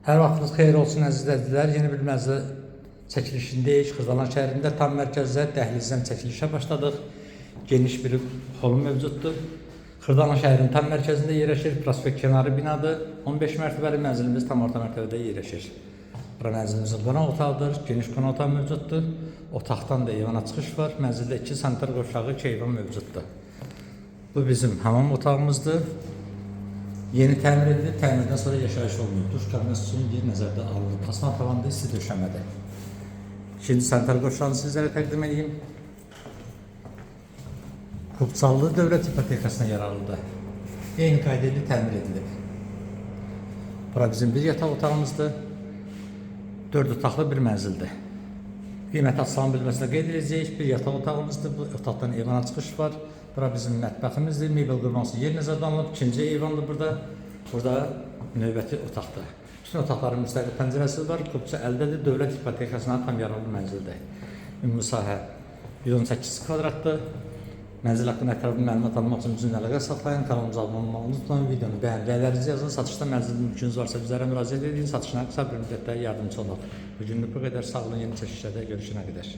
Hər vaxtınız xeyir olsun əziz izləyicilər. Yeni bir mənzil çəkilişindəyik. Xırdalan şəhərində tam mərkəzdə dəhlizdən çəkilişə başladıq. Geniş bir hol mövcuddur. Xırdalan şəhərin tam mərkəzində yerləşir. Prospekt kənarı binadır. 15 mərtəbəli mənzilimiz tam orta mərtəbədə yerləşir. Bura mənzilimizin qonaq otağıdır. Geniş qonaq otağı mövcuddur. Otaqdan da eyvana çıxış var. Mənzildə 2 sanitar qovşağı, 2 eyvan mövcuddur. Bu bizim hamam otağımızdır. Yeni təmir edilib, təmirdən sonra yaşayış olmuyor. Duş kabinası üçün yer nəzərdə alınır. Pasma tavanda isti döşəmədir. Şimdi sanitar qovşağını sizlərə təqdim edeyim. Kupsallı dövlət ipotekasına yararlıdır. Eyni qayda ilə təmir edilib. Bura bizim bir yataq otağımızdır. 4 otaqlı bir mənzildir. Qiyməti açılan bilməsinə qeyd edəcəyik. Bir yataq otağımızdır. Bu otaqdan eyvana çıxış var. Bura bizim mətbəximizdir. Mebel qurması yer nəzərdə alınıb. İkinci eyvandır burada. Burada növbəti otaqdır. Bütün otaqların müstəqil pəncərəsi var. Kupça əldədir. Dövlət ipotekasına tam yararlı mənzildir. Ümumi sahə 118 kvadratdır. Mənzil haqqında ətraflı məlumat almaq üçün bizimlə əlaqə saxlayın. Kanalımıza abunə olmağı unutmayın. Videonu bəyənlərinizi yazın. Satışda mənzil mümkününüz varsa bizlərə müraciət edin. Satışına qısa bir müddətdə yardımcı olaq. Bugünlük bu qədər. Sağ olun. Yeni çəkilişlərdə görüşənə qədər.